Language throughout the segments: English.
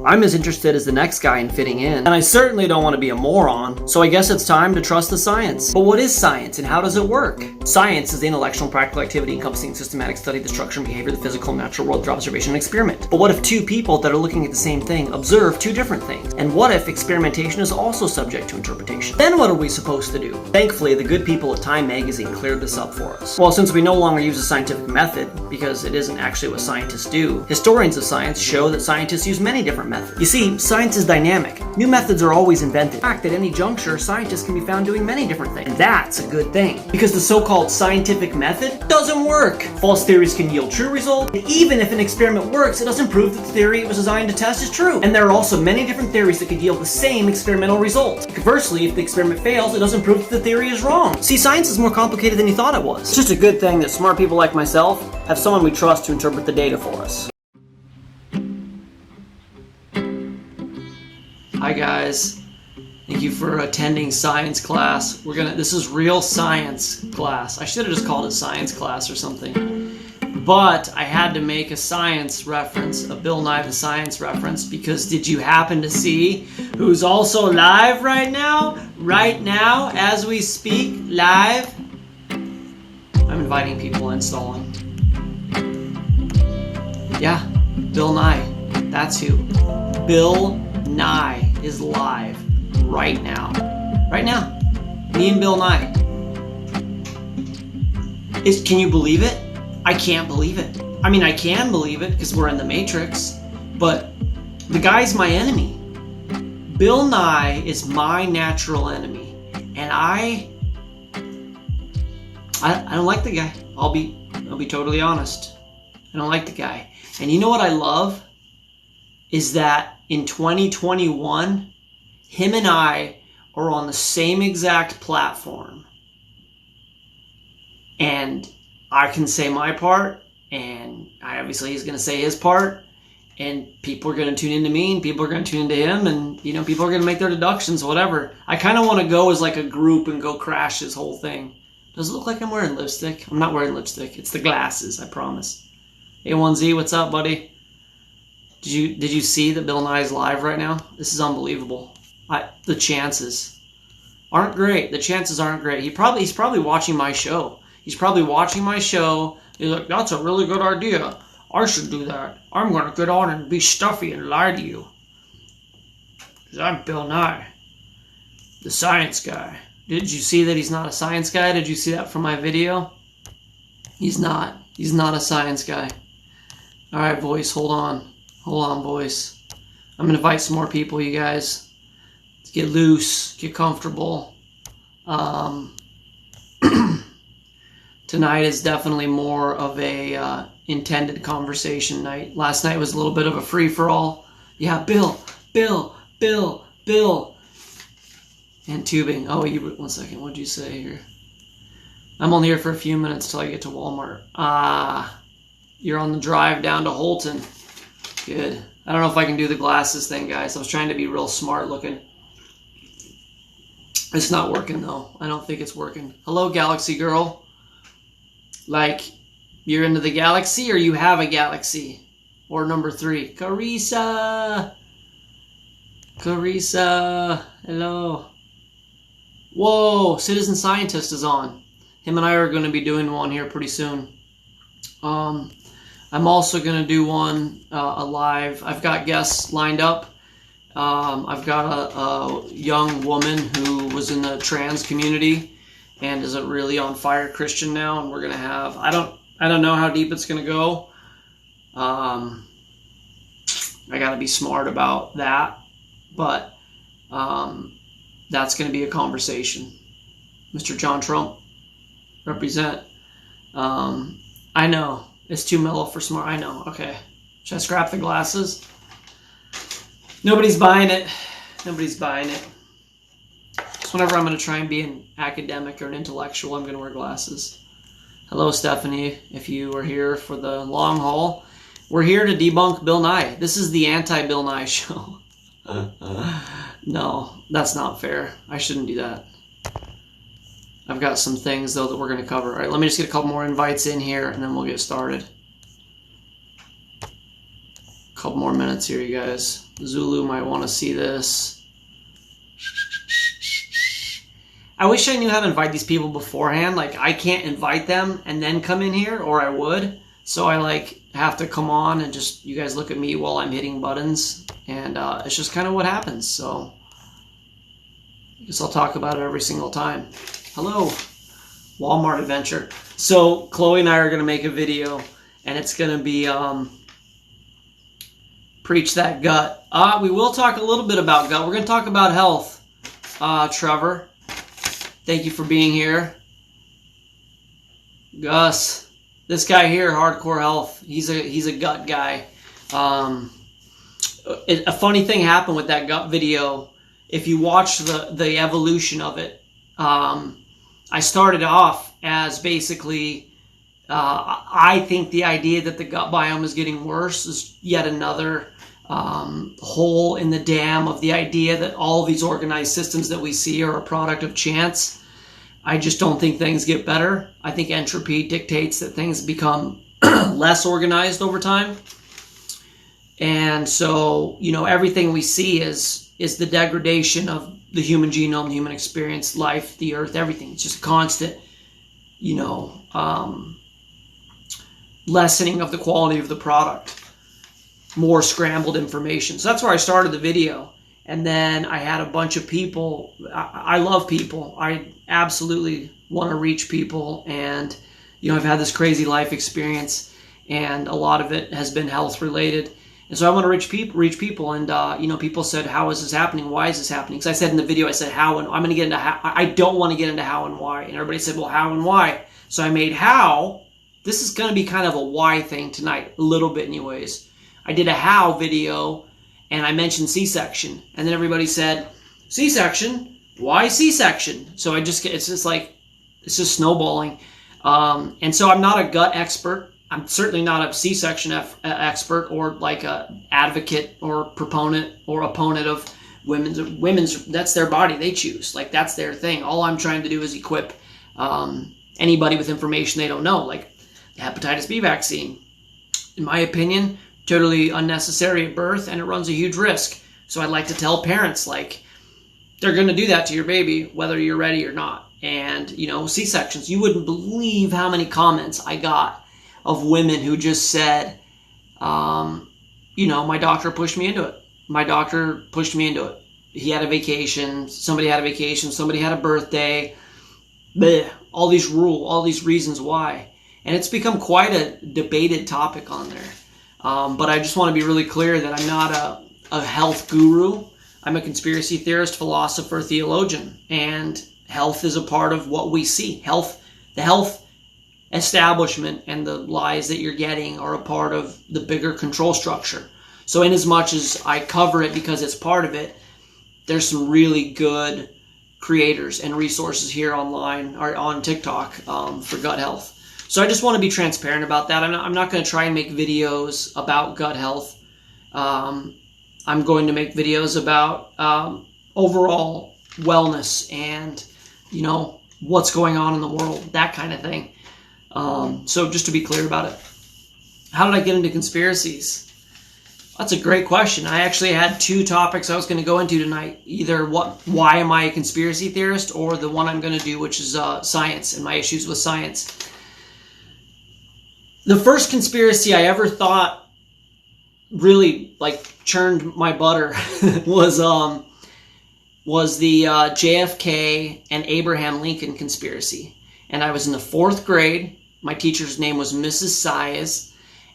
I'm as interested as the next guy in fitting in, and I certainly don't want to be a moron, so I guess it's time to trust the science. But what is science and how does it work? Science is the intellectual and practical activity encompassing systematic study of the structure and behavior of the physical and natural world through observation and experiment. But what if two people that are looking at the same thing observe two different things? And what if experimentation is also subject to interpretation? Then what are we supposed to do? Thankfully, the good people at Time magazine cleared this up for us. Well, since we no longer use a scientific method, because it isn't actually what scientists do, historians of science show that scientists use many different methods. You see, science is dynamic. New methods are always invented. In fact, at any juncture, scientists can be found doing many different things. And that's a good thing, because the so-called scientific method doesn't work. False theories can yield true results, and even if an experiment works, it doesn't prove that the theory it was designed to test is true. And there are also many different theories that could yield the same experimental result. Conversely, if the experiment fails, it doesn't prove that the theory is wrong. See, science is more complicated than you thought it was. It's just a good thing that smart people like myself have someone we trust to interpret the data for us. Hi guys, thank you for attending science class. This is real science class. I should have just called it science class or something. But I had to make a science reference, a Bill Nye the Science reference, because did you happen to see who's also live right now? Right now, as we speak, live. I'm inviting people and stalling. Yeah, Bill Nye. That's who. Bill Nye is live right now. Right now. Me and Bill Nye. Can you believe it? I can't believe it. I mean, I can believe it because we're in the Matrix, but the guy's my enemy. Bill Nye is my natural enemy, and I don't like the guy. I'll be totally honest. I don't like the guy. And you know what I love? Is that in 2021, him and I are on the same exact platform. And I can say my part, and obviously he's going to say his part, and people are going to tune into me, and people are going to tune into him, and people are going to make their deductions, whatever. I kind of want to go as like a group and go crash this whole thing. Does it look like I'm wearing lipstick? I'm not wearing lipstick. It's the glasses, I promise. A1Z, what's up, buddy? Did you see that Bill Nye is live right now? This is unbelievable. The chances aren't great. The chances aren't great. He's probably watching my show. He's probably watching my show. He's like, that's a really good idea. I should do that. I'm going to get on and be stuffy and lie to you. Because I'm Bill Nye, the science guy. Did you see that he's not a science guy? Did you see that from my video? He's not. He's not a science guy. All right, voice, hold on. Hold on, voice. I'm going to invite some more people, you guys. Let's get loose, get comfortable. Tonight is definitely more of a intended conversation night. Last night was a little bit of a free-for-all. Yeah, Bill. And tubing. Oh, one second. What'd you say here? I'm only here for a few minutes till I get to Walmart. You're on the drive down to Holton. Good. I don't know if I can do the glasses thing, guys. I was trying to be real smart looking. It's not working, though. I don't think it's working. Hello, Galaxy Girl. Like, you're into the galaxy or you have a galaxy? Or number 3. Carissa, hello. Whoa, Citizen Scientist is on. Him and I are going to be doing one here pretty soon. I'm also going to do one, a live. I've got guests lined up. I've got a young woman who was in the trans community and is a really on fire Christian now, and we're going to have, I don't know how deep it's going to go. I got to be smart about that, but that's going to be a conversation. Mr. John Trump, represent. I know, it's too mellow for smart. I know, okay. Should I scrap the glasses? Nobody's buying it. Nobody's buying it. So whenever I'm going to try and be an academic or an intellectual, I'm going to wear glasses. Hello, Stephanie, if you are here for the long haul. We're here to debunk Bill Nye. This is the anti-Bill Nye show. No, that's not fair. I shouldn't do that. I've got some things, though, that we're going to cover. All right, let me just get a couple more invites in here, and then we'll get started. A couple more minutes here, you guys. Zulu might want to see this. I wish I knew how to invite these people beforehand. Like, I can't invite them and then come in here, or I would. So I like have to come on and just, you guys look at me while I'm hitting buttons. And it's just kind of what happens. So I guess I'll talk about it every single time. Hello, Walmart adventure. So Chloe and I are going to make a video, and it's going to be preach that gut. We will talk a little bit about gut. We're going to talk about health. Trevor, thank you for being here. Gus, this guy here, Hardcore Health, he's a gut guy. A funny thing happened with that gut video. If you watch the evolution of it, I started off as basically, I think the idea that the gut biome is getting worse is yet another hole in the dam of the idea that all these organized systems that we see are a product of chance. I just don't think things get better. I think entropy dictates that things become less organized over time. And so, you know, everything we see is the degradation of the human genome, the human experience, life, the earth, everything. It's just constant, you know, lessening of the quality of the product. More scrambled information. So that's where I started the video. And then I had a bunch of people. I love people. I absolutely want to reach people. And, you know, I've had this crazy life experience, and a lot of it has been health related. And so I want to reach people. And, you know, people said, how is this happening? Why is this happening? Because I said in the video, I said how, and I'm going to get into how. I don't want to get into how and why. And everybody said, well, how and why? So I made how. This is going to be kind of a why thing tonight, a little bit anyways. I did a how video, and I mentioned C-section. And then everybody said, C-section? Why C-section? So it's just snowballing. And so I'm not a gut expert. I'm certainly not a C-section expert, or like a advocate or proponent or opponent of women's. That's their body, they choose. Like, that's their thing. All I'm trying to do is equip anybody with information they don't know, like the hepatitis B vaccine. In my opinion, totally unnecessary at birth, and it runs a huge risk. So I'd like to tell parents, like, they're going to do that to your baby, whether you're ready or not. And, you know, C-sections, you wouldn't believe how many comments I got of women who just said, you know, my doctor pushed me into it. My doctor pushed me into it. He had a vacation. Somebody had a vacation. Somebody had a birthday. Bleh, all these reasons why. And it's become quite a debated topic on there. But I just want to be really clear that I'm not a health guru. I'm a conspiracy theorist, philosopher, theologian. And health is a part of what we see. The health establishment and the lies that you're getting are a part of the bigger control structure. So in as much as I cover it because it's part of it, there's some really good creators and resources here online or on TikTok for gut health. So I just want to be transparent about that. I'm not going to try and make videos about gut health. I'm going to make videos about overall wellness and, you know, what's going on in the world, that kind of thing. So just to be clear about it. How did I get into conspiracies? That's a great question. I actually had two topics I was going to go into tonight. Either why am I a conspiracy theorist, or the one I'm going to do, which is science and my issues with science. The first conspiracy I ever thought really like churned my butter was the JFK and Abraham Lincoln conspiracy. And I was in the 4th grade. My teacher's name was Mrs. sCieNCe,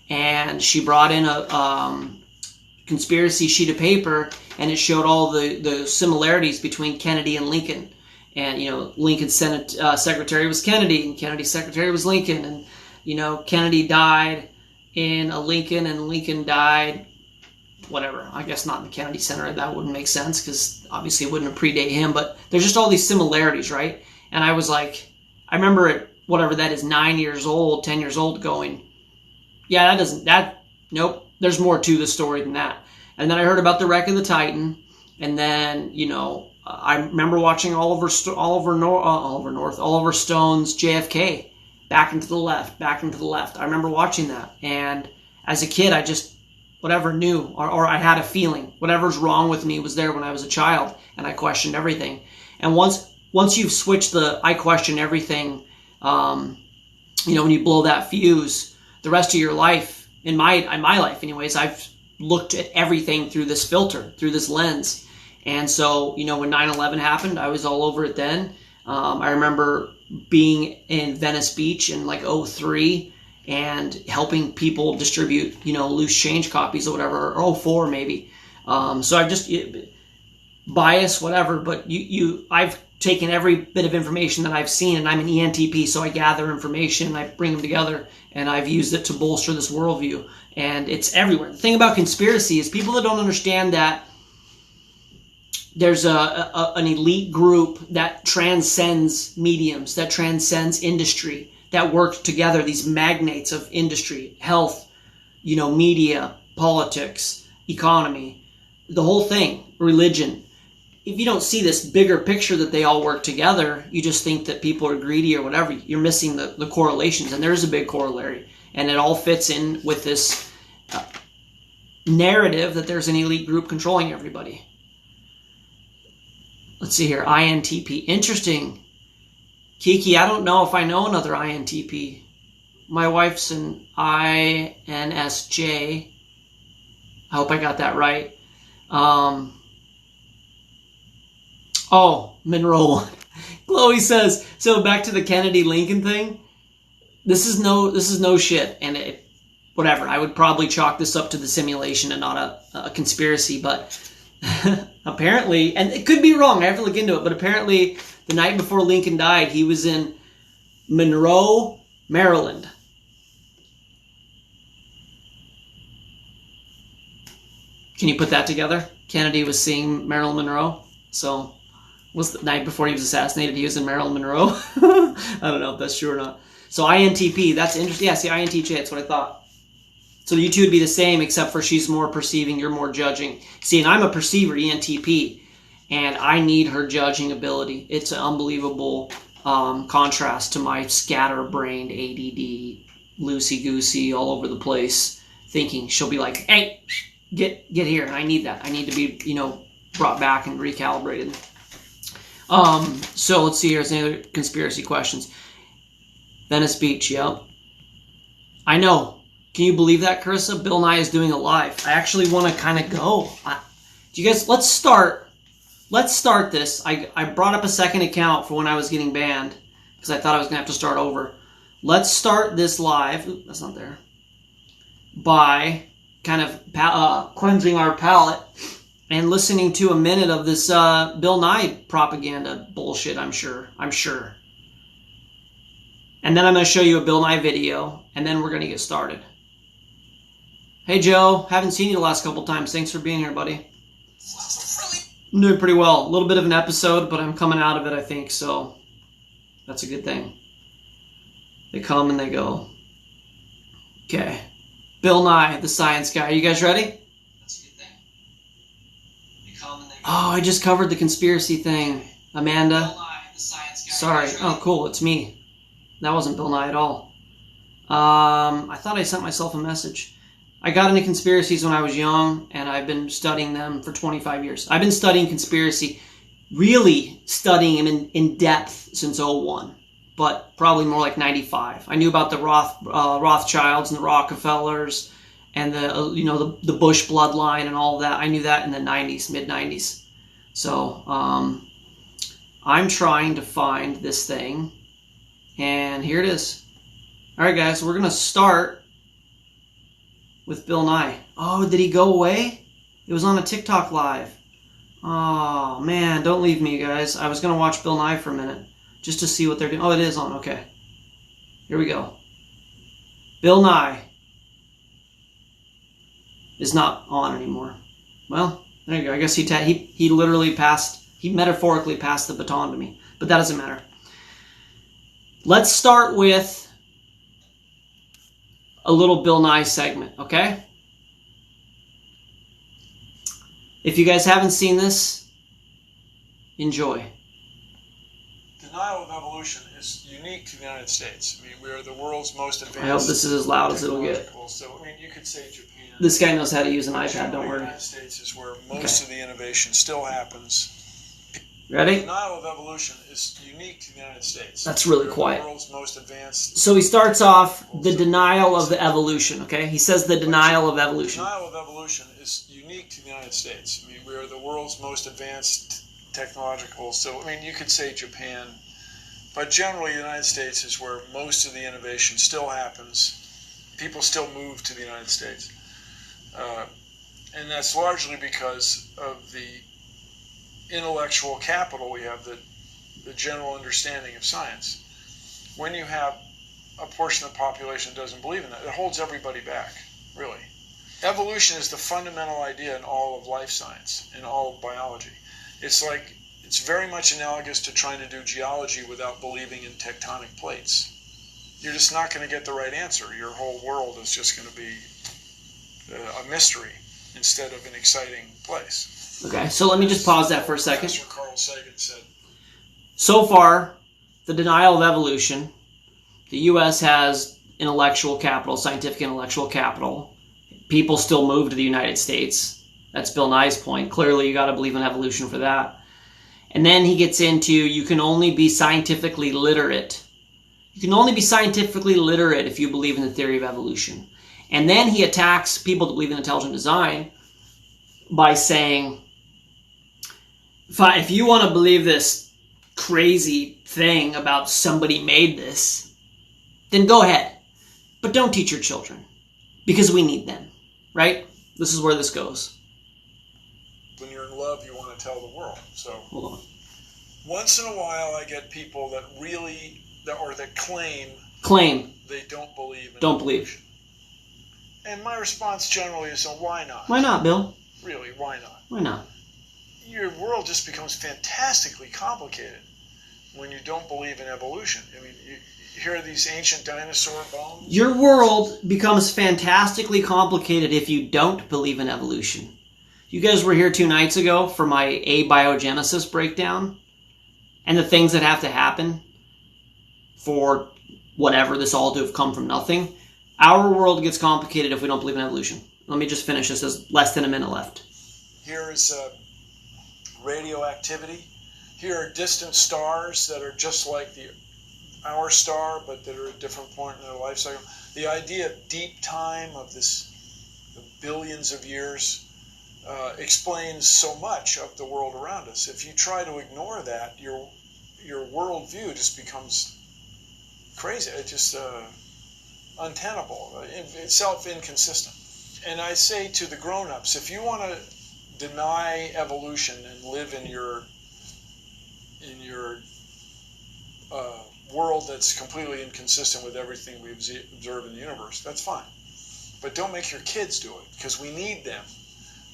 and she brought in a conspiracy sheet of paper, and it showed all the similarities between Kennedy and Lincoln. And, you know, Lincoln's Senate secretary was Kennedy, and Kennedy's secretary was Lincoln. And, you know, Kennedy died in a Lincoln, and Lincoln died, whatever. I guess not in the Kennedy Center. That wouldn't make sense, because obviously it wouldn't predate him. But there's just all these similarities, right? And I was like, I remember at whatever that is, 9 years old, 10 years old, going, yeah, nope, there's more to the story than that. And then I heard about the wreck of the Titan, and then, you know, I remember watching Oliver Stone's JFK, back and to the left. I remember watching that, and as a kid, I just whatever new, or I had a feeling. Whatever's wrong with me was there when I was a child, and I questioned everything. And once you've switched the I question everything, when you blow that fuse, the rest of your life, in my life anyways, I've looked at everything through this filter, through this lens. And so, when 9/11 happened, I was all over it then. I remember being in Venice Beach in like 03 and helping people distribute, loose change copies or whatever, or 04 maybe. So I've just bias, whatever, but I've taken every bit of information that I've seen, and I'm an ENTP, so I gather information, I bring them together, and I've used it to bolster this worldview. And it's everywhere. The thing about conspiracy is people that don't understand that there's an elite group that transcends mediums, that transcends industry, that work together, these magnates of industry, health, media, politics, economy, the whole thing, religion. If you don't see this bigger picture that they all work together, you just think that people are greedy or whatever. You're missing the correlations, and there's a big corollary. And it all fits in with this narrative that there's an elite group controlling everybody. Let's see here, INTP. Interesting. Kiki, I don't know if I know another INTP. My wife's an INSJ. I hope I got that right. Monroe. Chloe says, so back to the Kennedy Lincoln thing. This is no shit, and whatever. I would probably chalk this up to the simulation and not a conspiracy, but apparently, and it could be wrong, I have to look into it, but apparently the night before Lincoln died, he was in Monroe, Maryland. Can you put that together? Kennedy was seeing Marilyn Monroe, so was the night before he was assassinated, he was in Marilyn Monroe. I don't know if that's true or not. So INTP, that's interesting. Yeah, see, INTJ, that's what I thought. So you two would be the same, except for she's more perceiving, you're more judging. See, and I'm a perceiver, ENTP, and I need her judging ability. It's an unbelievable contrast to my scatterbrained, ADD, loosey-goosey, all over the place thinking. She'll be like, hey, get here, and I need that. I need to be, brought back and recalibrated. So let's see, here's any other conspiracy questions. Venice Beach, yep. I know. Can you believe that, Carissa? Bill Nye is doing a live. I actually want to kind of go. Do you guys, let's start this. I brought up a second account for when I was getting banned because I thought I was going to have to start over. Let's start this live. Oop, that's not there. By kind of cleansing our palate and listening to a minute of this Bill Nye propaganda bullshit, I'm sure. And then I'm going to show you a Bill Nye video, and then we're going to get started. Hey, Joe. Haven't seen you the last couple times. Thanks for being here, buddy. I'm doing pretty well. A little bit of an episode, but I'm coming out of it, I think, so that's a good thing. They come and they go. Okay. Bill Nye, the science guy. Are you guys ready? That's a good thing. They come and they go. Oh, I just covered the conspiracy thing. Amanda. Bill Nye, the science guy. Sorry. Oh, cool. It's me. That wasn't Bill Nye at all. I thought I sent myself a message. I got into conspiracies when I was young, and I've been studying them for 25 years. I've been studying conspiracy, really studying them in depth since 01, but probably more like 95. I knew about the Rothschilds and the Rockefellers and the Bush bloodline and all of that. I knew that in the 90s, mid-90s. So I'm trying to find this thing, and here it is. All right, guys, we're going to start with Bill Nye. Oh, did he go away? It was on a TikTok live. Oh, man, don't leave me, guys. I was going to watch Bill Nye for a minute just to see what they're doing. Oh, it is on. Okay. Here we go. Bill Nye is not on anymore. Well, there you go. I guess he literally passed, he metaphorically passed the baton to me. But that doesn't matter. Let's start with a little Bill Nye segment, okay? If you guys haven't seen this, enjoy. The denial of evolution is unique to the United States. I mean, we are the world's most advanced. I hope this is as loud as it'll get. So, I mean, you could say Japan. This guy knows how to use an iPad, don't worry. The United States is where most of the innovation still happens. Ready? Denial of evolution is unique to the United States. That's really quiet. The world's most advanced. So he starts off the denial of the evolution, okay? He says the denial of evolution. Denial of evolution is unique to the United States. I mean, we are the world's most advanced technological. So, I mean, you could say Japan, but generally the United States is where most of the innovation still happens. People still move to the United States. And that's largely because of the intellectual capital we have, the general understanding of science. When you have a portion of the population that doesn't believe in that, it holds everybody back, really. Evolution is the fundamental idea in all of life science, in all of biology. It's very much analogous to trying to do geology without believing in tectonic plates. You're just not going to get the right answer. Your whole world is just going to be a mystery instead of an exciting place. Okay, so let me just pause that for a second. Professor Carl Sagan said. So far, the denial of evolution, the U.S. has intellectual capital, scientific intellectual capital. People still move to the United States. That's Bill Nye's point. Clearly, you got to believe in evolution for that. And then he gets into you can only be scientifically literate. You can only be scientifically literate if you believe in the theory of evolution. And then he attacks people that believe in intelligent design by saying, if you want to believe this crazy thing about somebody made this, then go ahead. But don't teach your children, because we need them, right? This is where this goes. When you're in love, you want to tell the world. So Hold on. Once in a while, I get people that really, that claim they don't believe in believe. And my response generally is, why not? Why not, Bill? Really, why not? Why not? Your world just becomes fantastically complicated when you don't believe in evolution. I mean, you hear these ancient dinosaur bones? Your world becomes fantastically complicated if you don't believe in evolution. You guys were here 2 nights ago for my abiogenesis breakdown and the things that have to happen for whatever this all to have come from nothing. Our world gets complicated if we don't believe in evolution. Let me just finish this. There's less than a minute left. Here is radioactivity. Here are distant stars that are just like our star, but that are at a different point in their life cycle. The idea of deep time, of the billions of years, explains so much of the world around us. If you try to ignore that, your worldview just becomes crazy. It's just untenable, itself inconsistent. And I say to the grown-ups, if you want to deny evolution and live in your world that's completely inconsistent with everything we observe in the universe, that's fine. But don't make your kids do it, because we need them.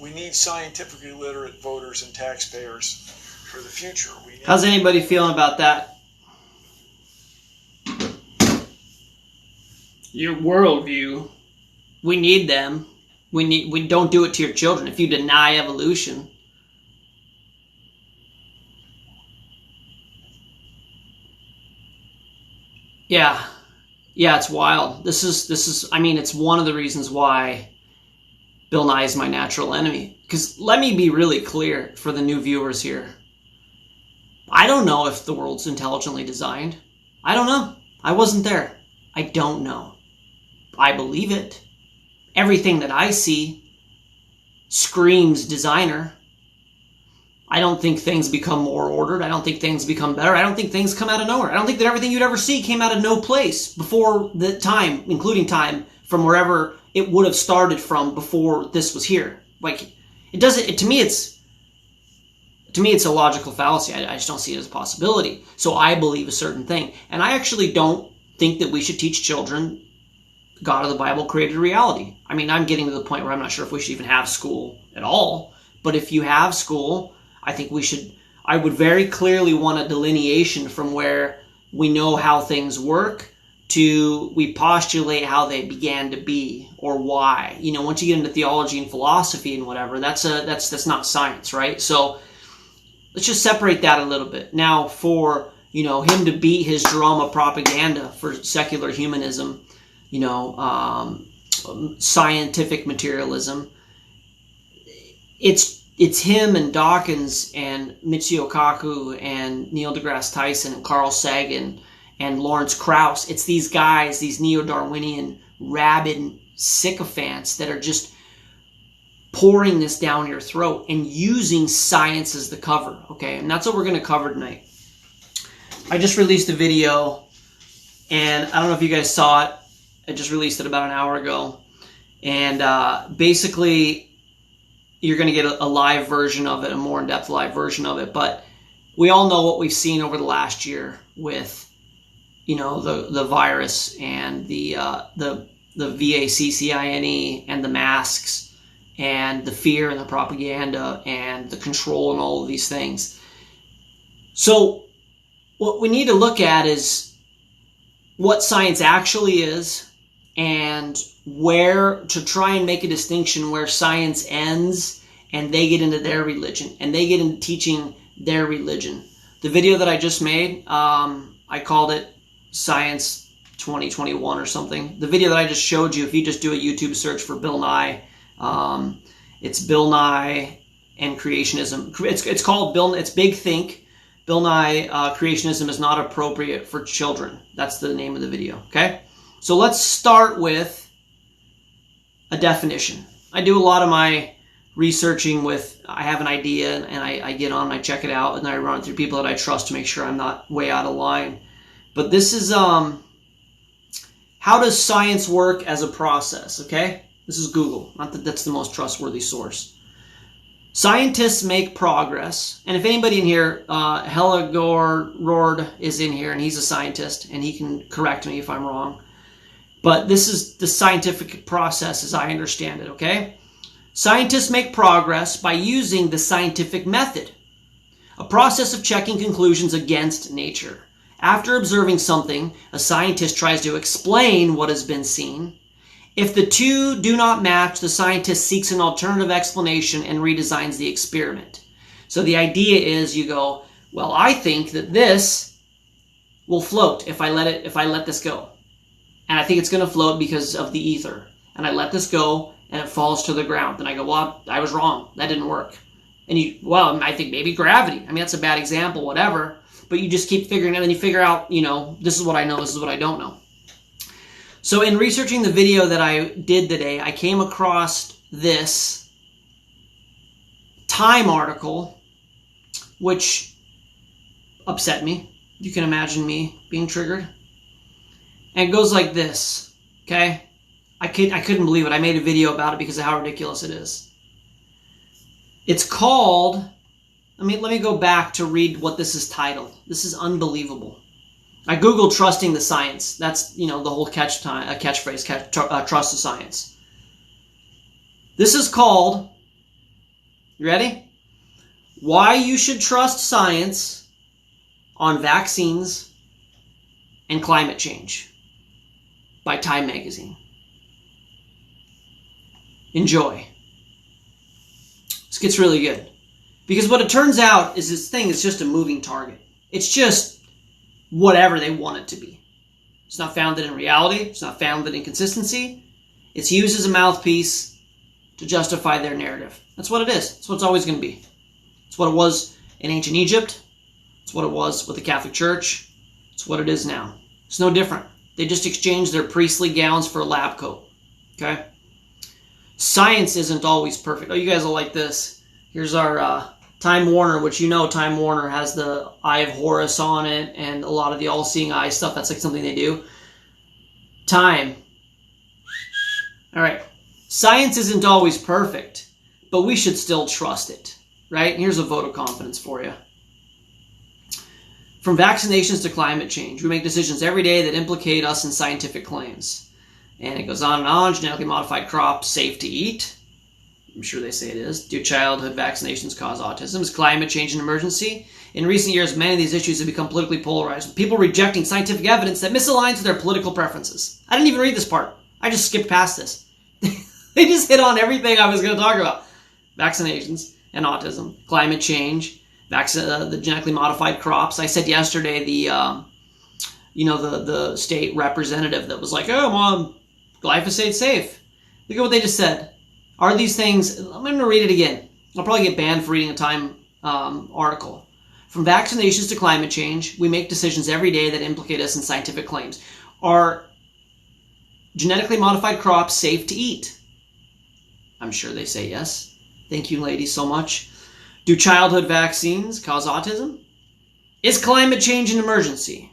We need scientifically literate voters and taxpayers for the future. How's anybody feeling about that? Your worldview, we need them. We don't do it to your children. If you deny evolution, yeah, it's wild. This is. I mean, it's one of the reasons why Bill Nye is my natural enemy. Because let me be really clear for the new viewers here. I don't know if the world's intelligently designed. I don't know. I wasn't there. I don't know. I believe it. Everything that I see screams designer. I don't think things become more ordered. I don't think things become better. I don't think things come out of nowhere. I don't think that everything you'd ever see came out of no place before the time, including time from wherever it would have started from before this was here. Like, it doesn't, to me it's a logical fallacy. I just don't see it as a possibility. So I believe a certain thing. And I actually don't think that we should teach children God of the Bible created reality. I mean, I'm getting to the point where I'm not sure if we should even have school at all. But if you have school, I think we should. I would very clearly want a delineation from where we know how things work to we postulate how they began to be or why. You know, once you get into theology and philosophy and whatever, that's not science, right? So let's just separate that a little bit. Now, for him to beat his drum of propaganda for secular humanism, scientific materialism. It's him and Dawkins and Michio Kaku and Neil deGrasse Tyson and Carl Sagan and Lawrence Krauss. It's these guys, these neo-Darwinian rabid sycophants that are just pouring this down your throat and using science as the cover, okay? And that's what we're going to cover tonight. I just released a video, and I don't know if you guys saw it. I just released it about an hour ago. And basically, you're going to get a live version of it, a more in-depth live version of it. But we all know what we've seen over the last year with, the virus and the VOR and the masks and the fear and the propaganda and the control and all of these things. So what we need to look at is what science actually is, and where to try and make a distinction where science ends and they get into their religion and they get into teaching their religion. The video that I just made, I called it Science 2021 or something. The video that I just showed you, if you just do a YouTube search for Bill Nye, it's Bill Nye and creationism. It's called Bill. It's Big Think. Bill Nye, creationism is not appropriate for children. That's the name of the video. Okay, so let's start with a definition. I do a lot of my researching with, I have an idea and I get on and I check it out and I run it through people that I trust to make sure I'm not way out of line. But this is how does science work as a process, okay? This is Google. Not that that's the most trustworthy source. Scientists make progress. And if anybody in here, Hella Rord is in here, and he's a scientist, and he can correct me if I'm wrong. But this is the scientific process as I understand it, okay? Scientists make progress by using the scientific method, a process of checking conclusions against nature. After observing something, a scientist tries to explain what has been seen. If the two do not match, the scientist seeks an alternative explanation and redesigns the experiment. So the idea is you go, well, I think that this will float if I let this go. And I think it's going to float because of the ether. And I let this go and it falls to the ground. Then I go, well, I was wrong. That didn't work. And I think maybe gravity. I mean, that's a bad example, whatever. But you just keep figuring it, and you figure out, this is what I know, this is what I don't know. So in researching the video that I did today, I came across this Time article, which upset me. You can imagine me being triggered. And it goes like this, okay? I couldn't believe it. I made a video about it because of how ridiculous it is. It's called... Let me go back to read what this is titled. This is unbelievable. I Googled trusting the science. That's, the whole catchphrase, trust the science. This is called, you ready? Why You Should Trust Science on Vaccines and Climate Change by Time Magazine. Enjoy. This gets really good. Because what it turns out is this thing is just a moving target. It's just whatever they want it to be. It's not founded in reality. It's not founded in consistency. It's used as a mouthpiece to justify their narrative. That's what it is. That's what it's always going to be. It's what it was in ancient Egypt. It's what it was with the Catholic Church. It's what it is now. It's no different. They just exchanged their priestly gowns for a lab coat. Okay? Science isn't always perfect. Oh, you guys will like this. Here's our Time Warner, which Time Warner has the Eye of Horus on it and a lot of the all-seeing eye stuff. That's like something they do. Time. All right. Science isn't always perfect, but we should still trust it, right? Here's a vote of confidence for you. From vaccinations to climate change, we make decisions every day that implicate us in scientific claims. And it goes on and on. Genetically modified crops safe to eat. I'm sure they say it is. Do childhood vaccinations cause autism? Is climate change an emergency? In recent years, many of these issues have become politically polarized, with people rejecting scientific evidence that misaligns with their political preferences. I didn't even read this part. I just skipped past this. They just hit on everything I was going to talk about. Vaccinations and autism, climate change, the genetically modified crops. I said yesterday the state representative that was like, oh, Mom, glyphosate's safe. Look at what they just said. Are these things, I'm going to read it again. I'll probably get banned for reading a Time article. From vaccinations to climate change, we make decisions every day that implicate us in scientific claims. Are genetically modified crops safe to eat? I'm sure they say yes. Thank you, ladies, so much. Do childhood vaccines cause autism? Is climate change an emergency?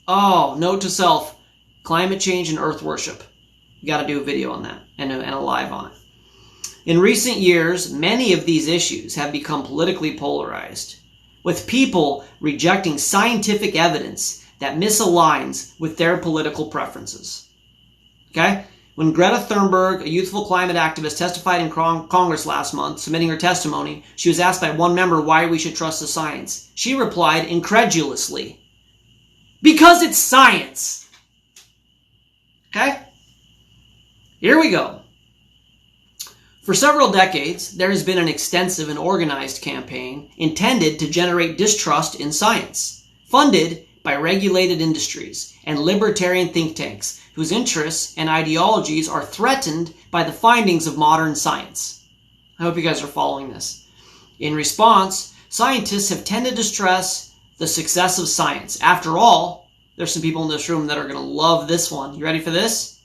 Oh, note to self, climate change and earth worship. You got to do a video on that and a live on it. In recent years, many of these issues have become politically polarized, with people rejecting scientific evidence that misaligns with their political preferences. Okay? When Greta Thunberg, a youthful climate activist, testified in Congress last month, submitting her testimony, she was asked by one member why we should trust the science. She replied incredulously, because it's science. Okay? Here we go. For several decades, there has been an extensive and organized campaign intended to generate distrust in science, funded by regulated industries and libertarian think tanks whose interests and ideologies are threatened by the findings of modern science. I hope you guys are following this. In response, scientists have tended to stress the success of science. After all, there's some people in this room that are going to love this one. You ready for this?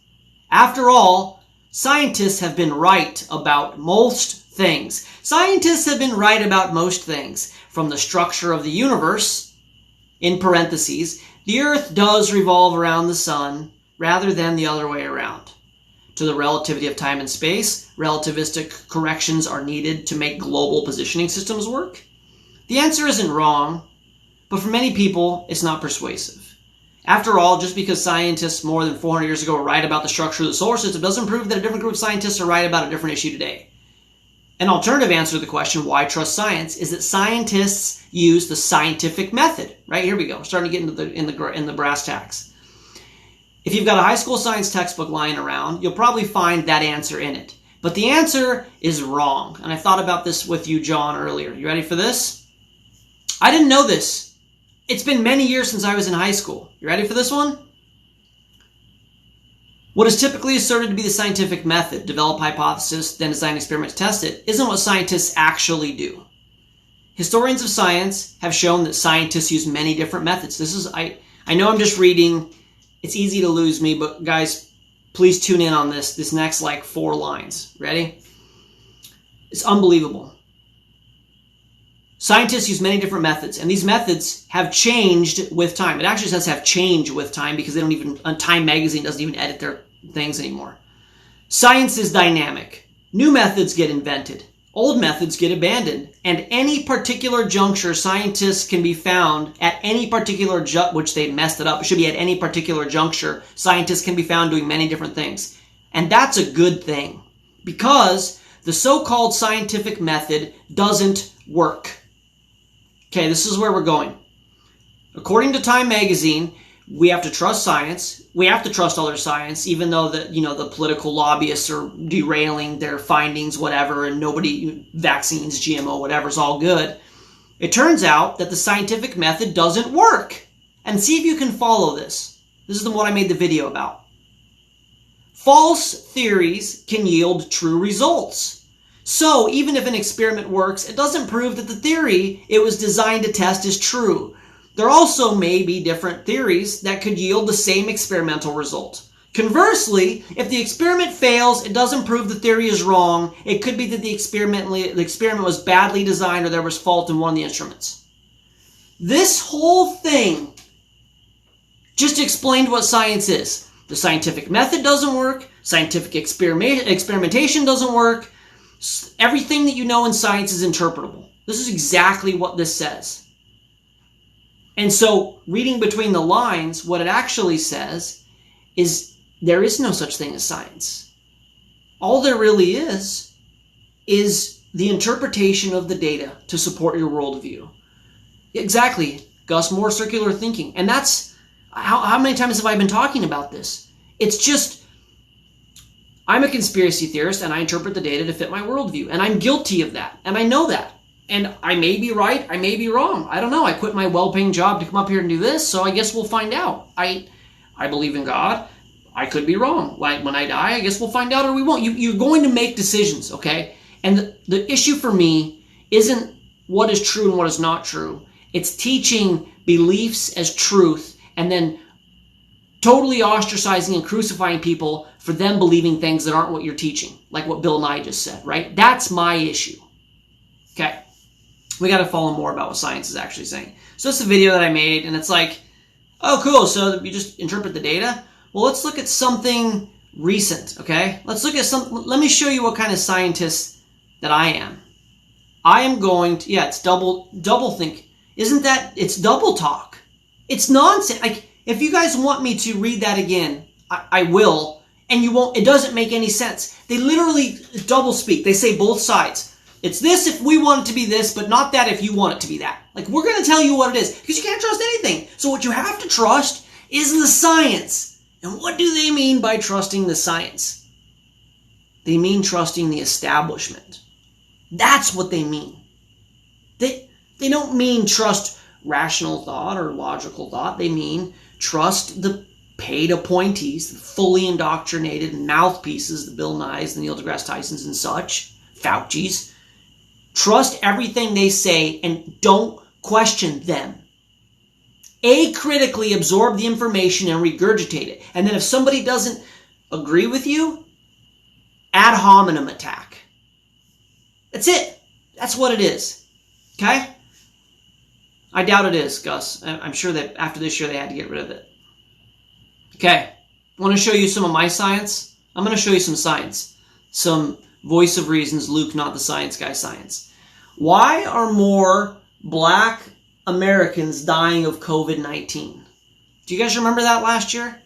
After all, scientists have been right about most things. Scientists have been right about most things, from the structure of the universe, in parentheses, the earth does revolve around the sun rather than the other way around, to the relativity of time and space. Relativistic corrections are needed to make global positioning systems work. The answer isn't wrong, but for many people, it's not persuasive. After all, just because scientists more than 400 years ago were right about the structure of the solar system doesn't prove that a different group of scientists are right about a different issue today. An alternative answer to the question, why trust science, is that scientists use the scientific method. Right, here we go. We're starting to get into the brass tacks. If you've got a high school science textbook lying around, you'll probably find that answer in it. But the answer is wrong. And I thought about this with you, John, earlier. You ready for this? I didn't know this. It's been many years since I was in high school. You ready for this one? What is typically asserted to be the scientific method, develop hypothesis, then design experiment to test it, isn't what scientists actually do. Historians of science have shown that scientists use many different methods. I know I'm just reading. It's easy to lose me, but guys, please tune in on this next 4 lines. Ready? It's unbelievable. Scientists use many different methods, and these methods have changed with time. It actually says have changed with time because they don't even, Time magazine doesn't even edit their things anymore. Science is dynamic. New methods get invented. Old methods get abandoned. And any particular juncture, scientists can be found at any particular, which they messed it up. It should be at any particular juncture. Scientists can be found doing many different things. And that's a good thing because the so-called scientific method doesn't work. Okay, this is where we're going. According to Time magazine, we have to trust science. We have to trust other science, even though the political lobbyists are derailing their findings, whatever, and vaccines, GMO, whatever, is all good. It turns out that the scientific method doesn't work. And see if you can follow this. This is what I made the video about. False theories can yield true results. So, even if an experiment works, it doesn't prove that the theory it was designed to test is true. There also may be different theories that could yield the same experimental result. Conversely, if the experiment fails, it doesn't prove the theory is wrong. It could be that the experiment was badly designed or there was fault in one of the instruments. This whole thing just explained what science is. The scientific method doesn't work. Scientific experimentation doesn't work. Everything that you know in science is interpretable. This is exactly what this says. And so, reading between the lines, what it actually says is there is no such thing as science. All there really is the interpretation of the data to support your worldview. Exactly, Gus, more circular thinking. And that's, how many times have I been talking about this? It's just, I'm a conspiracy theorist and I interpret the data to fit my worldview. And I'm guilty of that. And I know that. And I may be right, I may be wrong. I don't know. I quit my well-paying job to come up here and do this, so I guess we'll find out. I believe in God. I could be wrong. Like when I die, I guess we'll find out or we won't. You're going to make decisions, okay? And the issue for me isn't what is true and what is not true. It's teaching beliefs as truth and then totally ostracizing and crucifying people for them believing things that aren't what you're teaching, like what Bill Nye just said, right? That's my issue. Okay. We got to follow more about what science is actually saying. So it's a video that I made, and it's like, oh, cool. So you just interpret the data? Well, let's look at something recent, okay? Let's look at let me show you what kind of scientist that I am. I am going to, yeah, it's double think. Isn't that, it's double talk. It's nonsense. Like, if you guys want me to read that again, I will, and you won't, it doesn't make any sense. They literally double speak. They say both sides. It's this if we want it to be this, but not that if you want it to be that. Like, we're going to tell you what it is, because you can't trust anything. So what you have to trust is the science. And what do they mean by trusting the science? They mean trusting the establishment. That's what they mean. They don't mean trust rational thought or logical thought. They mean trust the paid appointees, the fully indoctrinated mouthpieces, the Bill Nyes, the Neil deGrasse Tysons and such, Fauci's. Trust everything they say and don't question them. Critically absorb the information and regurgitate it. And then if somebody doesn't agree with you, ad hominem attack. That's it. That's what it is. Okay? I doubt it is, Gus. I'm sure that after this year they had to get rid of it. Okay. I want to show you some of my science. I'm going to show you some science. Some voice of reasons, Luke, not the science guy science. Why are more black Americans dying of COVID-19? Do you guys remember that last year?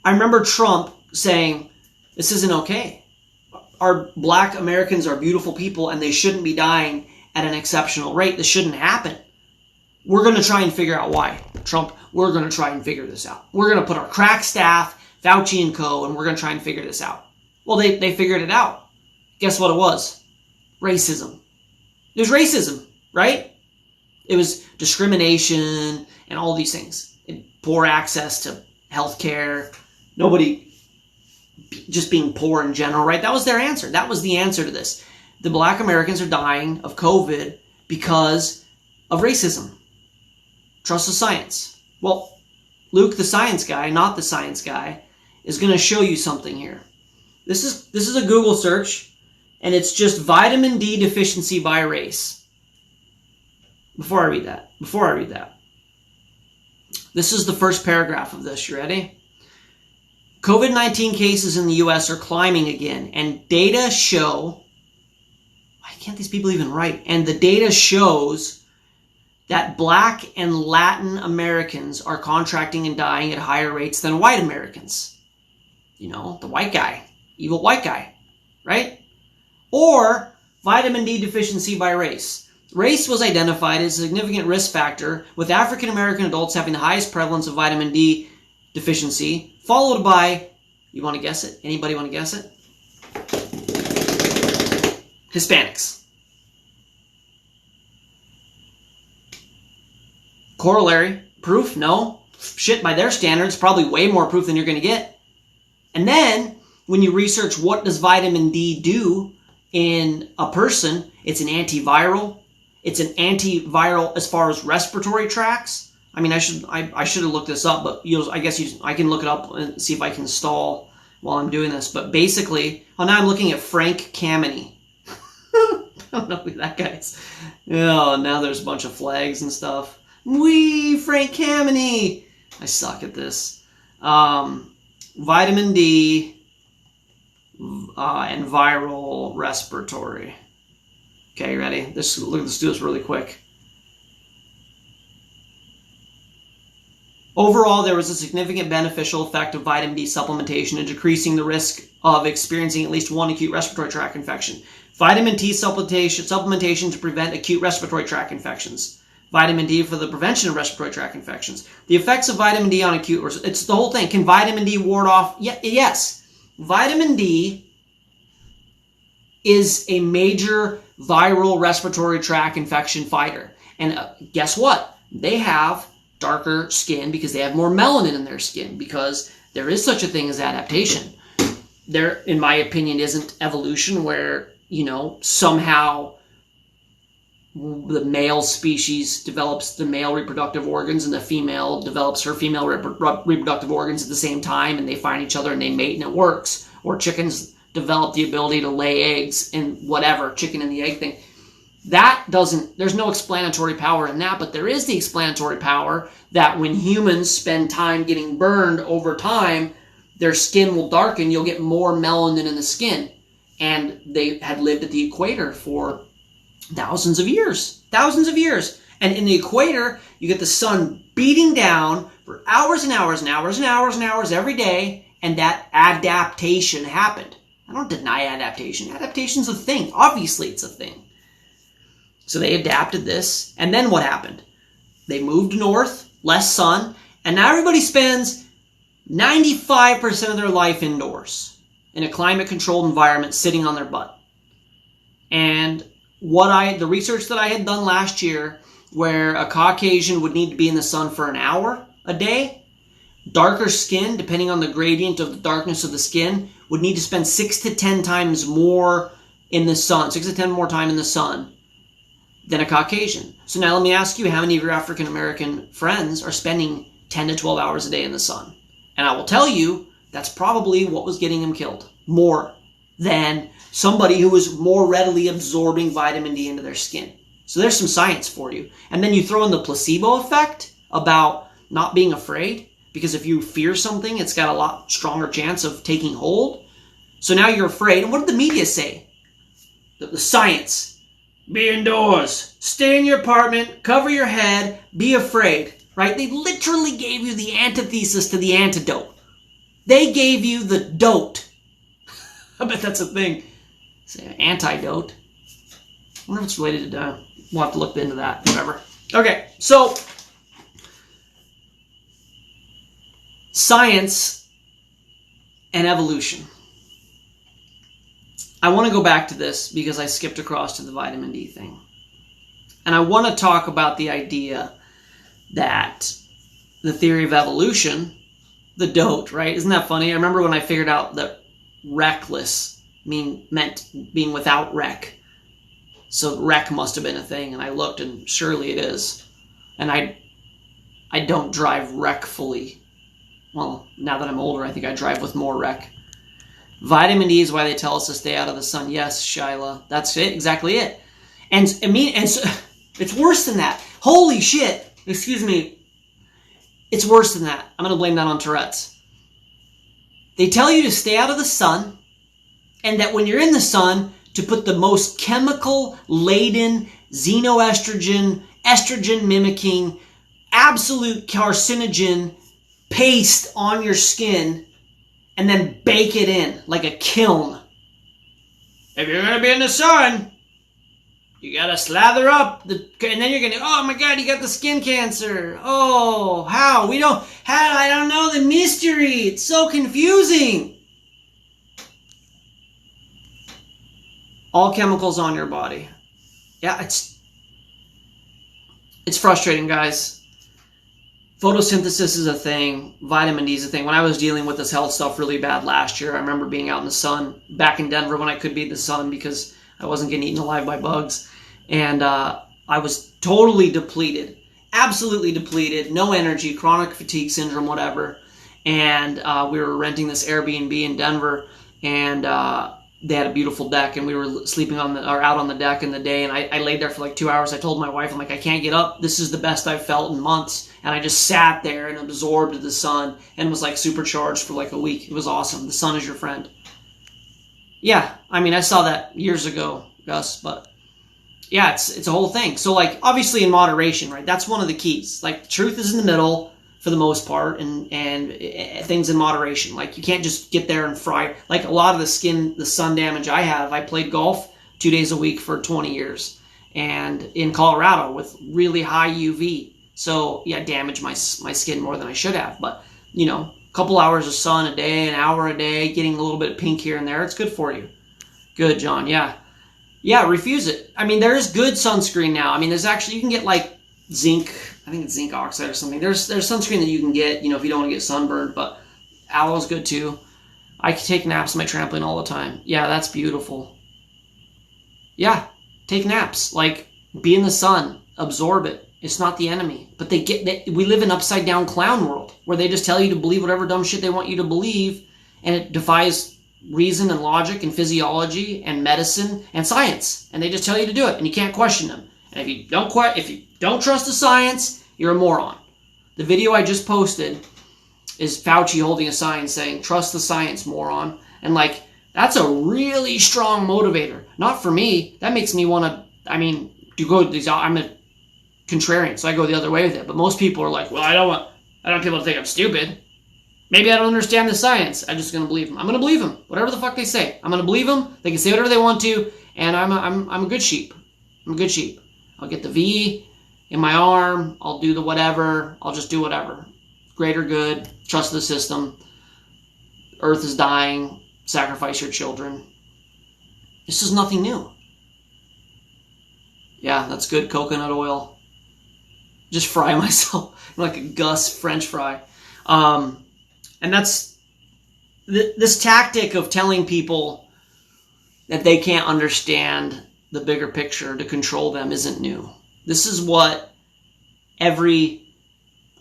I remember Trump saying, this isn't okay. Our black Americans are beautiful people and they shouldn't be dying at an exceptional rate. This shouldn't happen. We're going to try and figure out why. Trump, we're going to try and figure this out. We're going to put our crack staff, Fauci and co., and we're going to try and figure this out. Well, they figured it out. Guess what it was? Racism. It was racism, right? It was discrimination and all these things. Poor access to health care. Nobody just being poor in general, right? That was their answer. That was the answer to this. The black Americans are dying of COVID because of racism. Trust the science. Well, Luke, the science guy, not the science guy, is going to show you something here. This is a Google search, and it's just vitamin D deficiency by race. Before I read that. This is the first paragraph of this. You ready? COVID-19 cases in the U.S. are climbing again, and data show... Why can't these people even write? And the data shows that black and Latin Americans are contracting and dying at higher rates than white Americans. You know, the white guy. Evil white guy. Right? Or vitamin D deficiency by race. Race was identified as a significant risk factor, with African American adults having the highest prevalence of vitamin D deficiency, followed by, you want to guess it? Anybody want to guess it? Hispanics. Corollary. Proof? No. Shit, by their standards, probably way more proof than you're going to get. And then, when you research what does vitamin D do in a person, it's an antiviral. It's an antiviral as far as respiratory tracts. I mean, I should have looked this up, but I guess I can look it up and see if I can stall while I'm doing this. But basically, now I'm looking at Frank Kameny. I don't know who that guy is. Oh, now there's a bunch of flags and stuff. Wee, Frank Kameny. I suck at this. Vitamin D and viral respiratory. Okay, ready? Let's do this really quick. Overall, there was a significant beneficial effect of vitamin D supplementation in decreasing the risk of experiencing at least one acute respiratory tract infection. Vitamin D supplementation to prevent acute respiratory tract infections. Vitamin D for the prevention of respiratory tract infections. The effects of vitamin D on acute... It's the whole thing. Can vitamin D ward off... Yes. Vitamin D is a major viral respiratory tract infection fighter. And guess what? They have darker skin because they have more melanin in their skin, because there is such a thing as adaptation. There, in my opinion, isn't evolution where, somehow the male species develops the male reproductive organs and the female develops her female reproductive organs at the same time, and they find each other and they mate and it works. Or chickens develop the ability to lay eggs and whatever, chicken and the egg thing. There's no explanatory power in that, but there is the explanatory power that when humans spend time getting burned over time, their skin will darken, you'll get more melanin in the skin. And they had lived at the equator for thousands of years. And in the equator, you get the sun beating down for hours and hours and hours and hours and hours every day, and that adaptation happened. I don't deny adaptation. Adaptation's a thing. Obviously, it's a thing. So they adapted this, and then what happened? They moved north, less sun, and now everybody spends 95% of their life indoors in a climate-controlled environment, sitting on their butt. And the research that I had done last year, where a Caucasian would need to be in the sun for an hour a day, darker skin, depending on the gradient of the darkness of the skin, would need to spend 6 to 10 times more in the sun, 6 to 10 more time in the sun than a Caucasian. So now let me ask you, how many of your African American friends are spending 10 to 12 hours a day in the sun? And I will tell you, that's probably what was getting them killed, more than somebody who was more readily absorbing vitamin D into their skin. So there's some science for you. And then you throw in the placebo effect about not being afraid, because if you fear something, it's got a lot stronger chance of taking hold. So now you're afraid. And what did the media say? The science. Be indoors. Stay in your apartment. Cover your head. Be afraid. Right? They literally gave you the antithesis to the antidote. They gave you the dote. I bet that's a thing. Say antidote. I wonder if it's related to... we'll have to look into that. Whatever. Okay, so... science and evolution. I want to go back to this because I skipped across to the vitamin D thing. And I want to talk about the idea that the theory of evolution, the dote, right? Isn't that funny? I remember when I figured out that reckless meant being without wreck. So wreck must have been a thing, and I looked, and surely it is. And I don't drive wreckfully. Well, now that I'm older, I think I drive with more wreck. Vitamin D is why they tell us to stay out of the sun. Yes, Shyla, that's it, exactly it. And so, it's worse than that. Holy shit! Excuse me. It's worse than that. I'm going to blame that on Tourette's. They tell you to stay out of the sun, and that when you're in the sun, to put the most chemical-laden, xenoestrogen, estrogen-mimicking, absolute carcinogen paste on your skin, and then bake it in like a kiln. If you're going to be in the sun, you got to slather up, and then you're going to, oh my God, you got the skin cancer. Oh, how? I don't know the mystery. It's so confusing. All chemicals on your body. Yeah, it's frustrating, guys. Photosynthesis is a thing. Vitamin D is a thing. When I was dealing with this health stuff really bad last year, I remember being out in the sun, back in Denver when I could be in the sun because I wasn't getting eaten alive by bugs. And I was totally depleted. Absolutely depleted. No energy, chronic fatigue syndrome, whatever. And we were renting this Airbnb in Denver, and they had a beautiful deck, and we were sleeping out on the deck in the day, and I laid there for like 2 hours. I told my wife, I'm like, I can't get up. This is the best I've felt in months. And I just sat there and absorbed the sun and was like supercharged for like a week. It was awesome. The sun is your friend. Yeah, I mean, I saw that years ago, Gus, but yeah, it's a whole thing. So like, obviously in moderation, right? That's one of the keys. Like, truth is in the middle for the most part, and things in moderation. Like, you can't just get there and fry. Like, a lot of the sun damage I have, I played golf 2 days a week for 20 years. And in Colorado with really high UV. So, yeah, damaged my skin more than I should have. But, a couple hours of sun a day, an hour a day, getting a little bit of pink here and there, it's good for you. Good, John. Yeah. Yeah, refuse it. I mean, there is good sunscreen now. I mean, there's actually, you can get like zinc, I think it's zinc oxide or something. There's sunscreen that you can get, if you don't want to get sunburned, but aloe's good too. I can take naps on my trampoline all the time. Yeah, that's beautiful. Yeah, take naps. Like, be in the sun. Absorb it. It's not the enemy. But we live in an upside down clown world where they just tell you to believe whatever dumb shit they want you to believe, and it defies reason and logic and physiology and medicine and science. And they just tell you to do it, and you can't question them. And if you don't trust the science, you're a moron. The video I just posted is Fauci holding a sign saying, "Trust the science, moron." And like, that's a really strong motivator. Not for me. That makes me want to, I'm a contrarian, so I go the other way with it. But most people are like, well, I don't want people to think I'm stupid. Maybe I don't understand the science. I'm just going to believe them. I'm going to believe them. Whatever the fuck they say. I'm going to believe them. They can say whatever they want to, and I'm a good sheep. I'm a good sheep. I'll get the V in my arm. I'll do the whatever. I'll just do whatever. Greater good. Trust the system. Earth is dying. Sacrifice your children. This is nothing new. Yeah, that's good coconut oil. Just fry myself like a Gus French fry. And that's this tactic of telling people that they can't understand the bigger picture to control them isn't new. This is what I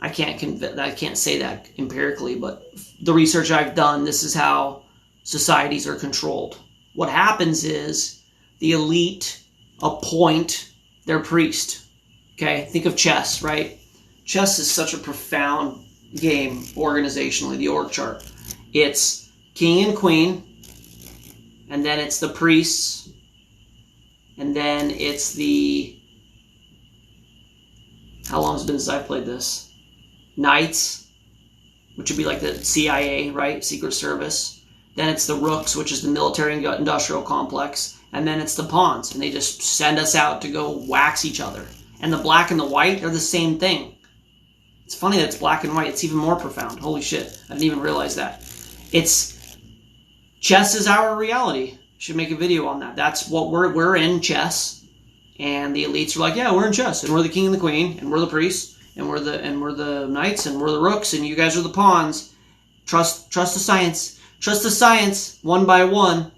can't say that empirically, but the research I've done, this is how societies are controlled. What happens is the elite appoint their priest. Okay, think of chess, right? Chess is such a profound game organizationally, the org chart. It's king and queen, and then it's the priests, and then it's how long has it been since I played this? Knights, which would be like the CIA, right? Secret Service. Then it's the rooks, which is the military-industrial complex. And then it's the pawns, and they just send us out to go wax each other. And the black and the white are the same thing. It's funny that it's black and white. It's even more profound. Holy shit. I didn't even realize that. Chess is our reality. Should make a video on that. That's what we're in, chess. And the elites are like, yeah, we're in chess, and we're the king and the queen, and we're the priests, and we're the knights, and we're the rooks, and you guys are the pawns. Trust the science. Trust the science, one by one.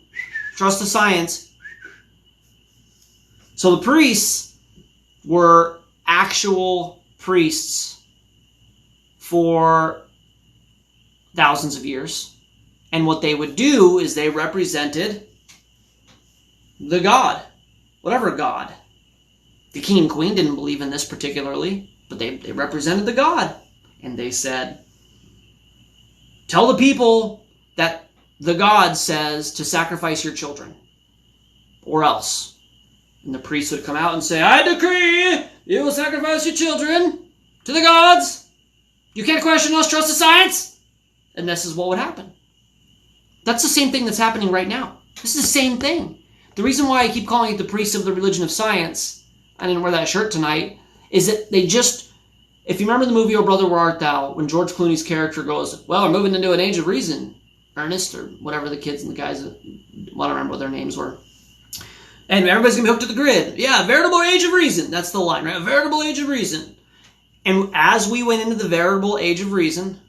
Trust the science. So the priests were actual priests for thousands of years. And what they would do is they represented the god, whatever god. The king and queen didn't believe in this particularly, but they represented the god. And they said, tell the people that the god says to sacrifice your children, or else. And the priest would come out and say, I decree you will sacrifice your children to the gods. You can't question us, trust the science. And this is what would happen. That's the same thing that's happening right now. This is the same thing. The reason why I keep calling it the priests of the religion of science, I didn't wear that shirt tonight, is that they just, if you remember the movie Oh Brother, Where Art Thou, when George Clooney's character goes, well, we're moving into an age of reason, Ernest, or whatever the kids and the guys, I don't remember what their names were. And everybody's going to be hooked to the grid. Yeah, veritable age of reason. That's the line, right? A veritable age of reason. And as we went into the veritable age of reason,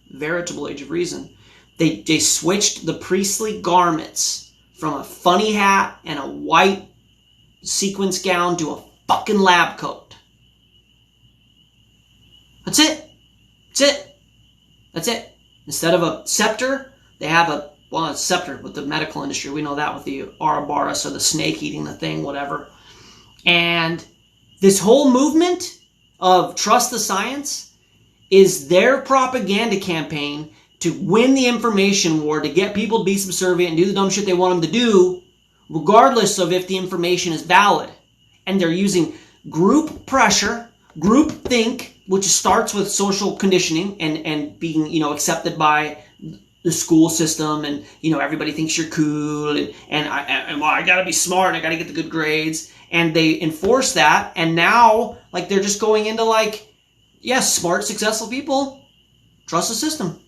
they switched the priestly garments from a funny hat and a white sequence gown to a fucking lab coat. That's it. That's it. Instead of a scepter, they have a scepter with the medical industry. We know that with the Ouroboros or the snake eating the thing, whatever. And this whole movement of trust the science is their propaganda campaign to win the information war, to get people to be subservient and do the dumb shit they want them to do, regardless of if the information is valid. And they're using group pressure, group think, which starts with social conditioning and being, accepted by the school system, and everybody thinks you're cool, and I gotta be smart, and I gotta get the good grades, and they enforce that, and now they're just going into yes, smart, successful people trust the system.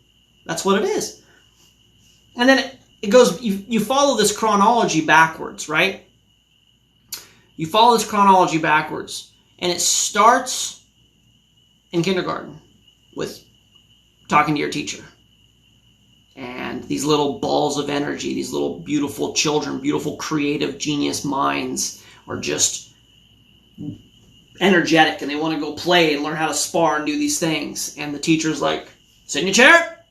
That's what it is. And then it goes, you follow this chronology backwards, right? You follow this chronology backwards, and it starts in kindergarten with talking to your teacher. And these little balls of energy, these little beautiful children, beautiful creative genius minds are just energetic, and they want to go play and learn how to spar and do these things. And the teacher's like, sit in your chair.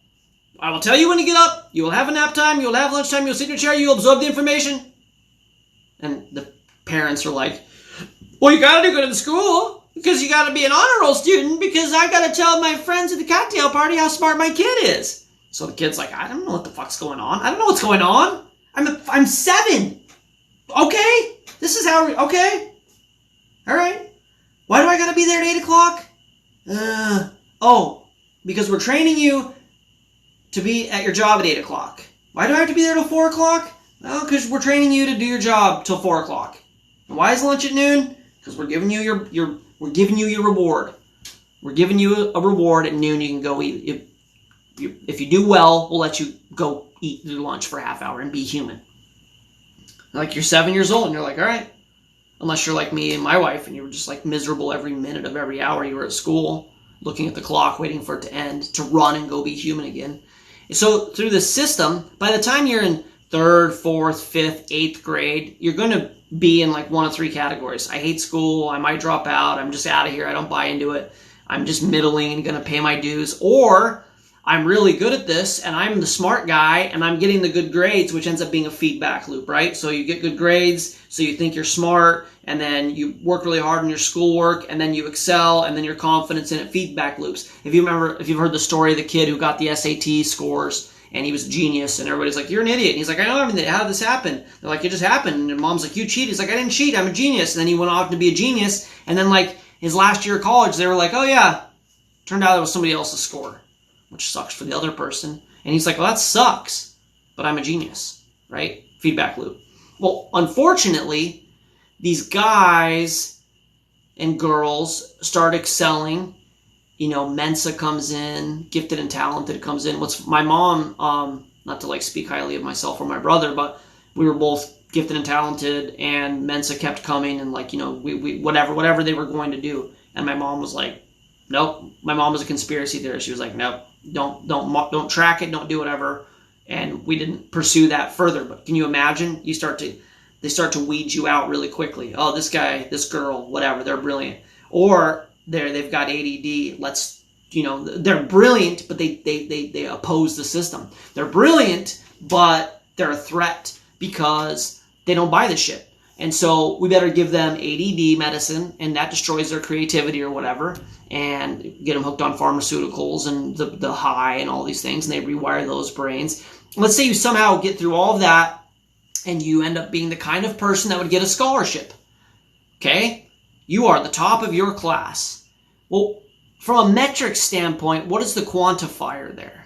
I will tell you when to get up. You will have a nap time. You will have lunchtime. You'll sit in your chair. You'll absorb the information. And the parents are like, well, you got to do good in school because you got to be an honor roll student because I got to tell my friends at the cocktail party how smart my kid is. So the kid's like, I don't know what the fuck's going on. I don't know what's going on. I'm 7. Okay? This is how, okay? All right. Why do I got to be there at 8 o'clock? Because we're training you to be at your job at 8 o'clock. Why do I have to be there till 4 o'clock? Well, because we're training you to do your job till 4 o'clock. And why is lunch at noon? Because we're giving you your reward. We're giving you a reward at noon. You can go eat. If you do well, we'll let you go eat your lunch for a half hour and be human. Like you're 7 years old and you're like, all right. Unless you're like me and my wife and you were just like miserable every minute of every hour you were at school, looking at the clock, waiting for it to end, to run and go be human again. So through this system, by the time you're in 3rd, 4th, 5th, 8th grade, you're going to be in like one of 3 categories. I hate school. I might drop out. I'm just out of here. I don't buy into it. I'm just middling and going to pay my dues. Or I'm really good at this and I'm the smart guy and I'm getting the good grades, which ends up being a feedback loop, right? So you get good grades, so you think you're smart, and then you work really hard on your schoolwork, and then you excel, and then your confidence in it feedback loops. If you've heard the story of the kid who got the SAT scores and he was a genius and everybody's like, you're an idiot. And he's like, I know everything. How did this happen? They're like, it just happened. And mom's like, you cheated. He's like, I didn't cheat. I'm a genius. And then he went off to be a genius. And then like his last year of college, they were like, oh yeah, turned out it was somebody else's score, which sucks for the other person. And he's like, well, that sucks, but I'm a genius, right? Feedback loop. Well, unfortunately, these guys and girls start excelling. You know, Mensa comes in, gifted and talented comes in. What's my mom, not to like speak highly of myself or my brother, but we were both gifted and talented, and Mensa kept coming, and like, you know, we whatever they were going to do. And my mom was like, nope. My mom was a conspiracy theorist. She was like, nope, don't track it, don't do whatever. And we didn't pursue that further. But can you imagine? They start to weed you out really quickly. Oh, this guy, this girl, whatever, they're brilliant. Or they've got ADD. They're brilliant, but they oppose the system. They're brilliant, but they're a threat because they don't buy the shit. And so we better give them ADD medicine, and that destroys their creativity or whatever, and get them hooked on pharmaceuticals and the high and all these things, and they rewire those brains. Let's say you somehow get through all of that, and you end up being the kind of person that would get a scholarship. Okay? You are the top of your class. Well, from a metric standpoint, what is the quantifier there?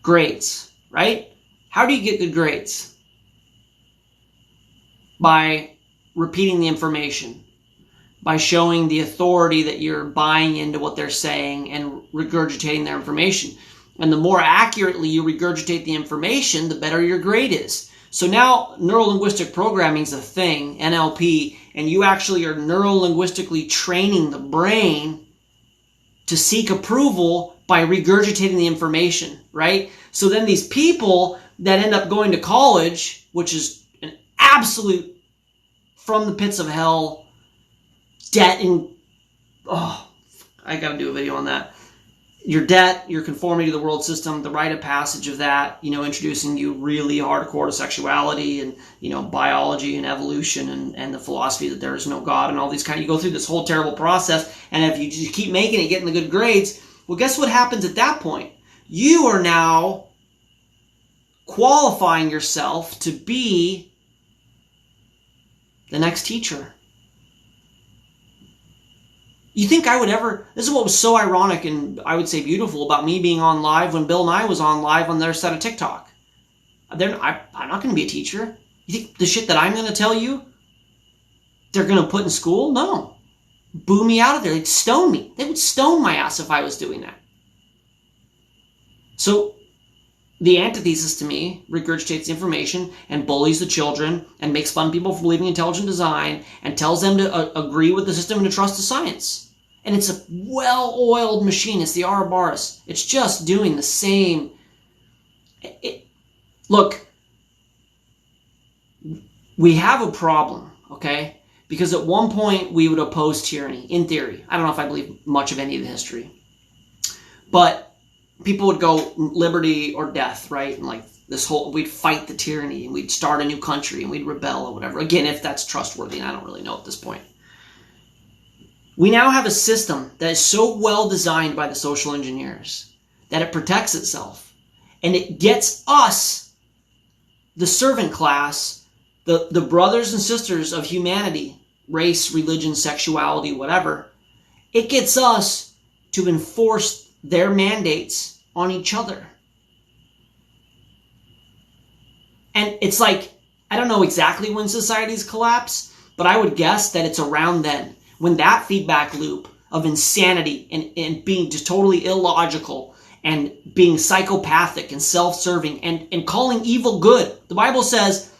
Grades, right? How do you get good grades? By repeating the information, by showing the authority that you're buying into what they're saying and regurgitating their information. And the more accurately you regurgitate the information, the better your grade is. So now neuro-linguistic programming is a thing, NLP, and you actually are neuro-linguistically training the brain to seek approval by regurgitating the information, right? So then these people that end up going to college, which is an absolute from the pits of hell debt and I gotta do a video on that. Your debt, your conformity to the world system, the rite of passage of that, introducing you really hardcore to sexuality and, biology and evolution and the philosophy that there is no God and all these you go through this whole terrible process, and if you just keep making it, getting the good grades, well, guess what happens at that point? You are now qualifying yourself to be the next teacher. You think I would ever... This is what was so ironic and I would say beautiful about me being on live when Bill Nye was on live on their set of TikTok. I'm not going to be a teacher. You think the shit that I'm going to tell you, they're going to put in school? No. Boo me out of there. They'd stone me. They would stone my ass if I was doing that. So The antithesis to me regurgitates information and bullies the children and makes fun of people for believing in intelligent design and tells them to agree with the system and to trust the science. And it's a well-oiled machine. It's the Ouroboros. It's just doing the same. Look, we have a problem, okay? Because at one point we would oppose tyranny, in theory. I don't know if I believe much of any of the history. But people would go liberty or death, right? And like this whole, we'd fight the tyranny and we'd start a new country and we'd rebel or whatever. Again, if that's trustworthy, and I don't really know at this point. We now have a system that is so well designed by the social engineers that it protects itself. And it gets us, the servant class, the brothers and sisters of humanity, race, religion, sexuality, whatever, it gets us to enforce their mandates on each other. And it's like, I don't know exactly when societies collapse, but I would guess that it's around then, when that feedback loop of insanity and being just totally illogical and being psychopathic and self-serving and calling evil good. The Bible says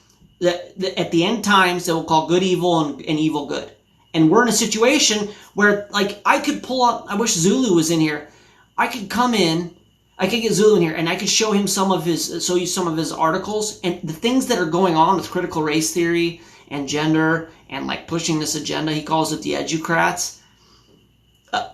that at the end times, they will call good evil and evil good. And we're in a situation where, like, I could pull up, I wish Zulu was in here. I could come in, I could get Zulu in here, and I could show him some of his articles and the things that are going on with critical race theory and gender and like pushing this agenda. He calls it the educrats.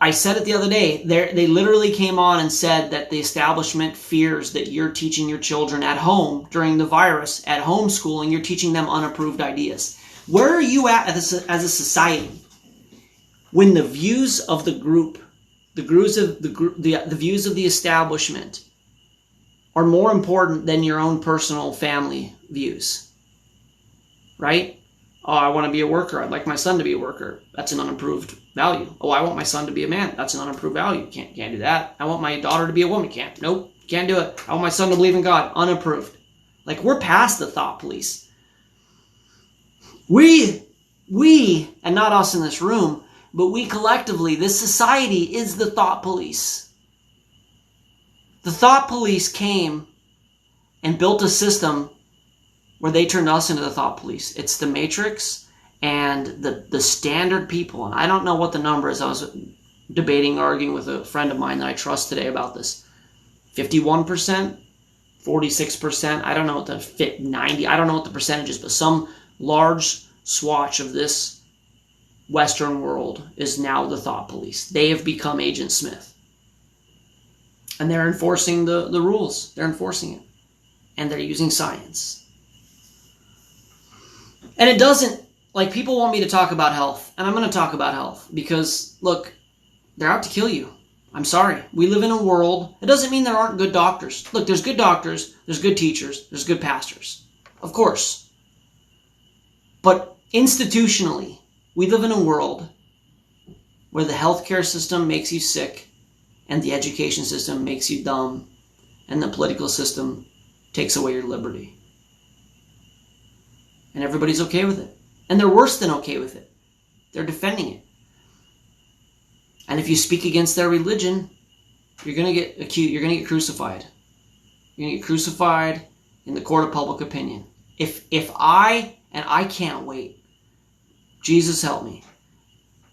I said it the other day. They literally came on and said that the establishment fears that you're teaching your children at home during the virus, at homeschooling, you're teaching them unapproved ideas. Where are you at as a society when the views of the group, the views of the establishment are more important than your own personal family views? Right? Oh, I want to be a worker. I'd like my son to be a worker. That's an unapproved value. Oh, I want my son to be a man. That's an unapproved value. Can't do that. I want my daughter to be a woman. Nope, can't do it. I want my son to believe in God. Unapproved. Like, we're past the thought police. We, and not us in this room, but we collectively, this society is the thought police. The thought police came and built a system where they turned us into the thought police. It's the matrix and the standard people. And I don't know what the number is. I was arguing with a friend of mine that I trust today about this. 51%, 46%. I don't know what the 90. I don't know what the percentage is, but some large swatch of this Western world is now the thought police. They have become Agent Smith. And they're enforcing the rules. They're enforcing it. And they're using science. And it doesn't, like, people want me to talk about health, and I'm going to talk about health because, look, they're out to kill you. I'm sorry. We live in a world, it doesn't mean there aren't good doctors. Look, there's good doctors, there's good teachers, there's good pastors. Of course. But institutionally, we live in a world where the healthcare system makes you sick, and the education system makes you dumb, and the political system takes away your liberty. And everybody's okay with it. And they're worse than okay with it. They're defending it. And if you speak against their religion, you're going to get accused, you're going to get crucified. You're going to get crucified in the court of public opinion. And I can't wait. Jesus help me.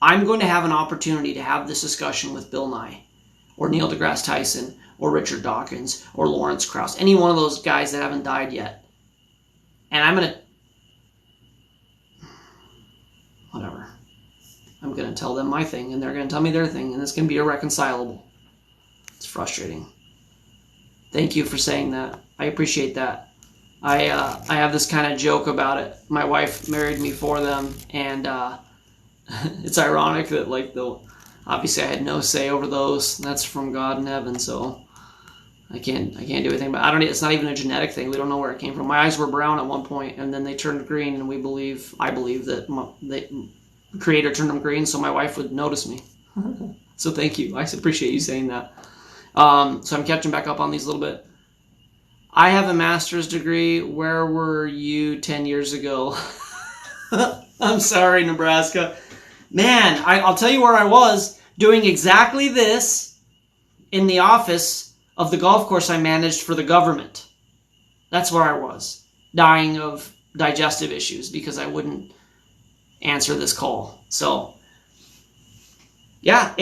I'm going to have an opportunity to have this discussion with Bill Nye or Neil deGrasse Tyson or Richard Dawkins or Lawrence Krauss, any one of those guys that haven't died yet. And I'm going to tell them my thing, and they're going to tell me their thing, and it's going to be irreconcilable. It's frustrating. Thank you for saying that. I appreciate that. I have this kind of joke about it. My wife married me for them, and it's ironic that, like, obviously I had no say over those. That's from God in heaven, so I can't do anything. But it's not even a genetic thing. We don't know where it came from. My eyes were brown at one point, and then they turned green, and I believe that the Creator turned them green so my wife would notice me. So thank you. I appreciate you saying that. So I'm catching back up on these a little bit. I have a master's degree. Where were you 10 years ago? I'm sorry, Nebraska. Man, I'll tell you where I was doing exactly this in the office of the golf course I managed for the government. That's where I was, dying of digestive issues because I wouldn't answer this call. So, yeah,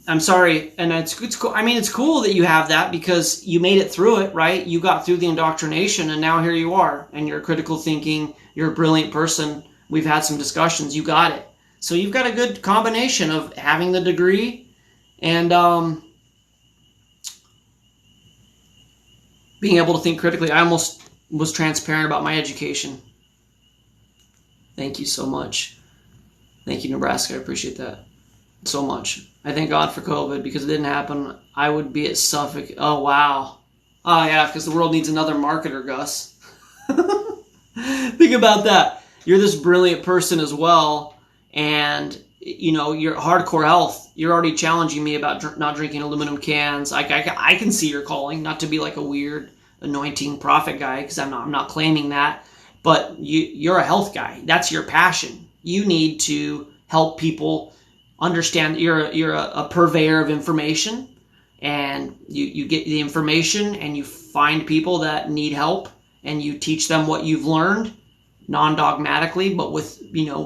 I'm sorry, and it's cool. I mean, it's cool that you have that because you made it through it, right? You got through the indoctrination, and now here you are, and you're critical thinking. You're a brilliant person. We've had some discussions. You got it. So you've got a good combination of having the degree and being able to think critically. I almost was transparent about my education. Thank you so much. Thank you, Nebraska. I appreciate that so much. I thank God for COVID because it didn't happen. I would be at Suffolk. Oh, wow. Oh, yeah, because the world needs another marketer, Gus. Think about that. You're this brilliant person as well, and you're hardcore health. You're already challenging me about not drinking aluminum cans. I can see your calling, not to be like a weird anointing prophet guy, because I'm not claiming that, but you're a health guy. That's your passion. You need to help people understand. You're a purveyor of information, and you get the information and you find people that need help, and you teach them what you've learned, non-dogmatically, but with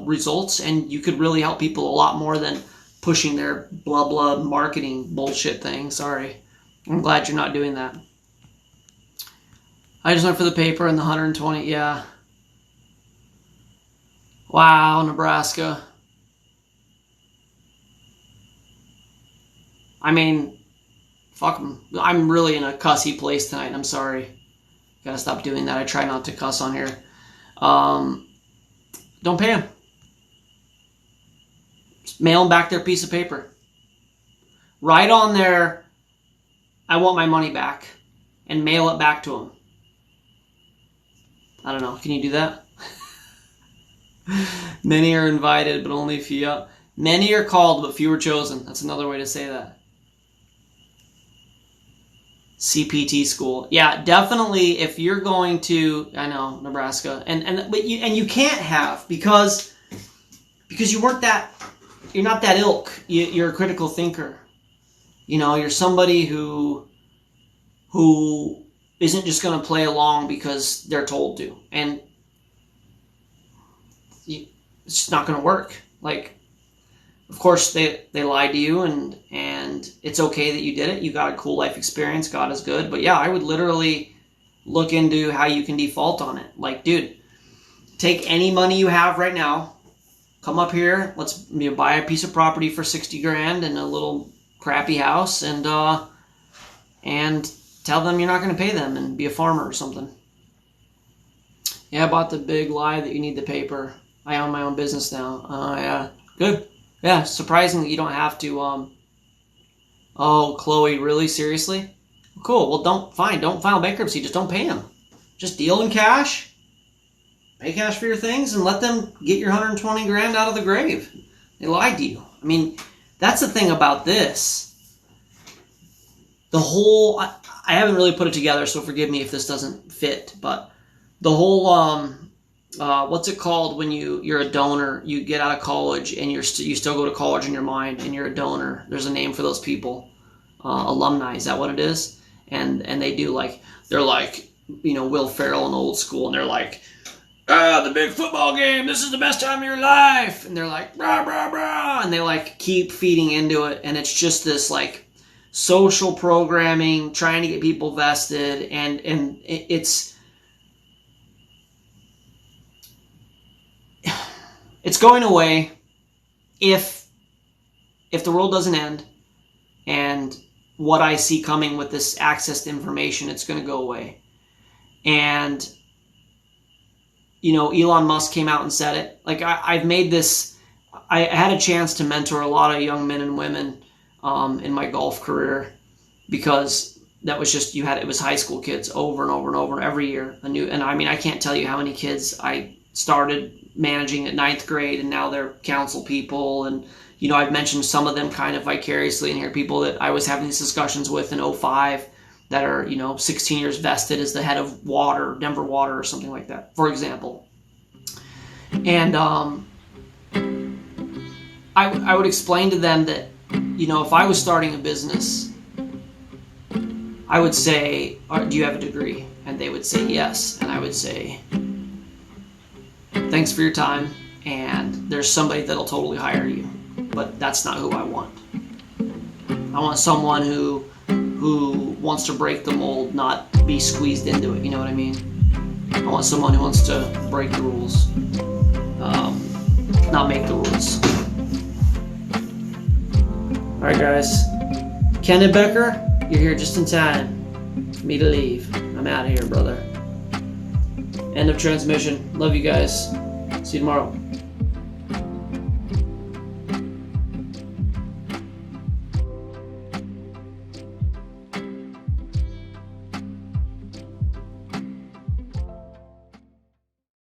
results, and you could really help people a lot more than pushing their blah blah marketing bullshit thing. Sorry. I'm glad you're not doing that. I just went for the paper and the 120. Yeah. Wow, Nebraska. I mean, fuck them. I'm really in a cussy place tonight. I'm sorry. Gotta stop doing that. I try not to cuss on here. Don't pay them. Just mail them back their piece of paper. Write on there, I want my money back, and mail it back to them. I don't know. Can you do that? Many are invited, but only few. Many are called, but few are chosen. That's another way to say that. CPT school. Yeah, definitely if you're going to, I know, Nebraska. But you can't have because you weren't that, you're not that ilk. You're a critical thinker. You're somebody who isn't just going to play along because they're told to. And it's just not going to work. Like, of course, they lied to you, and it's okay that you did it. You got a cool life experience. God is good. But yeah, I would literally look into how you can default on it. Like, dude, take any money you have right now, come up here, let's buy a piece of property for $60,000 and a little crappy house, and tell them you're not going to pay them and be a farmer or something. Yeah, I bought the big lie that you need the paper. I own my own business now. Yeah, good. Yeah, surprising that you don't have to, oh, Chloe, really? Seriously? Cool, well, don't file bankruptcy, just don't pay them. Just deal in cash, pay cash for your things, and let them get your $120,000 out of the grave. They lied to you. I mean, that's the thing about this. The whole, I haven't really put it together, so forgive me if this doesn't fit, but the whole, what's it called when you're a donor? You get out of college and you still go to college in your mind, and you're a donor. There's a name for those people. Alumni, is that what it is? And they do they're like Will Ferrell in Old School, and they're like, the big football game, this is the best time of your life, and they're like rah rah rah, and they keep feeding into it, and it's just this social programming, trying to get people vested, and it's going away if the world doesn't end, and what I see coming with this access to information, it's going to go away. And Elon Musk came out and said it. I've made this, I had a chance to mentor a lot of young men and women in my golf career, because that was just, it was high school kids over and over and over every year. And I mean, I can't tell you how many kids I started managing at 9th grade, and now they're council people. And, I've mentioned some of them kind of vicariously in here, people that I was having these discussions with in 2005 that are, 16 years vested as the head of Denver Water or something like that, for example. And I would explain to them that, if I was starting a business, I would say, do you have a degree? And they would say yes. And I would say, thanks for your time, and there's somebody that'll totally hire you. But that's not who I want. I want someone who wants to break the mold, not be squeezed into it, you know what I mean? I want someone who wants to break the rules, not make the rules. Alright guys, Kenneth Becker, you're here just in time for me to leave. I'm out of here, brother. End of transmission. Love you guys. See you tomorrow.